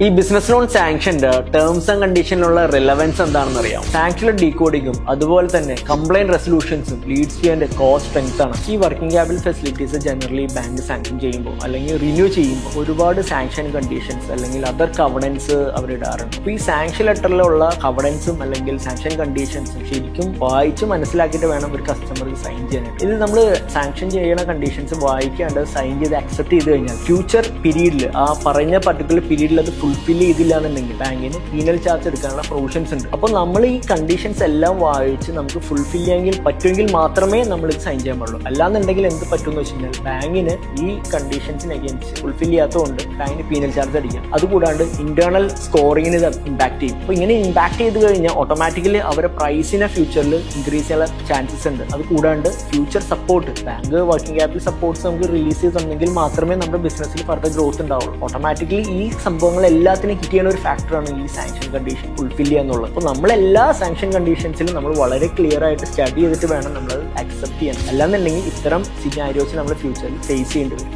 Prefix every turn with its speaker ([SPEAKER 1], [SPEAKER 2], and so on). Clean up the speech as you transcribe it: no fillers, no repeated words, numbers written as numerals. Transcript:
[SPEAKER 1] ഈ business loan സാങ്ഷന്റെ terms and കണ്ടീഷനിലുള്ള റിലവൻസ് എന്താണെന്ന് അറിയാം. സാങ്ഷനിലെ ഡീകോഡിങ്ങും അതുപോലെ തന്നെ കംപ്ലൈന്റ് റെസൊല്യൂഷൻസും ലീഡ്സ് ടു അതിന്റെ കോസ്റ്റ് സ്ട്രെങ്ത് ആണ്. ഈ working capital facilities generally bank sanction ചെയ്യുമ്പോൾ അല്ലെങ്കിൽ റിന്യൂ ചെയ്യുമ്പോൾ ഒരുപാട് സാങ്ഷൻ കണ്ടീഷൻസ് അല്ലെങ്കിൽ അതർ കവണൻസ് അവർ ഇടാറുണ്ട്. അപ്പോൾ ഈ സാങ്ഷൻ ലെറ്ററിലുള്ള കവണൻസും അല്ലെങ്കിൽ സാങ്ഷൻ കണ്ടീഷൻസും ശരിക്കും വായിച്ച് മനസ്സിലാക്കിയിട്ട് വേണം ഒരു കസ്റ്റമർക്ക് സൈൻ ചെയ്യാനായിട്ട്. ഇത് നമ്മൾ സാങ്ഷൻ ചെയ്യുന്ന കണ്ടീഷൻസ് വായിക്കാണ്ട് സൈൻ ചെയ്ത് അക്സെപ്റ്റ് ചെയ്ത് കഴിഞ്ഞാൽ ഫ്യൂച്ചർ പീരീഡിൽ ആ പറഞ്ഞ പർട്ടിക്കുലർ പീരീഡിൽ അത് ഫുൾഫിൽ ചെയ്തില്ല എന്നുണ്ടെങ്കിൽ ബാങ്കിന് പീനൽ ചാർജ് എടുക്കാനുള്ള പ്രൊവിഷൻസ് ഉണ്ട്. അപ്പോൾ നമ്മൾ ഈ കണ്ടീഷൻസ് എല്ലാം വായിച്ച് നമുക്ക് ഫുൾഫിൽ ചെയ്യാൻ പറ്റുമെങ്കിൽ മാത്രമേ നമ്മൾ ഇത് സൈൻ ചെയ്യാൻ പാടുള്ളൂ. അല്ലാന്നുണ്ടെങ്കിൽ എന്ത് പറ്റുമെന്ന് വെച്ച് കഴിഞ്ഞാൽ ബാങ്കിന് ഈ കണ്ടീഷൻസിന് അഗേൻസ്റ്റ് ഫുൾഫിൽ ചെയ്യാത്തതുകൊണ്ട് ബാങ്കിന് പീനൽ ചാർജ് അടിക്കാം. അതുകൂടാണ്ട് ഇന്റേണൽ സ്കോറിങ്ങിന് ഇത് ഇമ്പാക്ട് ചെയ്യും. അപ്പോൾ ഇങ്ങനെ ഇമ്പാക്ട് ചെയ്ത് കഴിഞ്ഞാൽ ഓട്ടോമാറ്റിക്കലി അവരുടെ പ്രൈസിനെ ഫ്യൂച്ചറിൽ ഇൻക്രീസ് ചെയ്യാനുള്ള ചാൻസസ് ഉണ്ട്. അത് കൂടാണ്ട് future support bank working capital supports നമുക്ക് റിലീസ് ചെയ്തിട്ടുണ്ടെങ്കിൽ മാത്രമേ നമ്മുടെ ബിസിനസ്സിൽ ഫർദർ ഗ്രോത്ത് ഉണ്ടാവുള്ളൂ. ഓട്ടോമാറ്റിക്കലി ഈ സംഭവങ്ങൾ എല്ലാത്തിനും ഹിറ്റ് ചെയ്യുന്ന ഒരു ഫാക്ടറാണ് ഈ സാങ്ഷൻ കണ്ടീഷൻ ഫുൾഫിൽ ചെയ്യുക എന്നുള്ളത്. അപ്പോൾ നമ്മളെല്ലാ സാങ്ഷൻ കണ്ടീഷൻസിലും നമ്മൾ വളരെ ക്ലിയർ ആയിട്ട് സ്റ്റഡി ചെയ്തിട്ട് വേണം നമ്മൾ അക്സെപ്റ്റ് ചെയ്യാൻ. അല്ലാന്നുണ്ടെങ്കിൽ ഇത്തരം സിനാരിയോസ് നമ്മൾ ഫ്യൂച്ചറിൽ ഫേസ് ചെയ്യേണ്ടി വരും.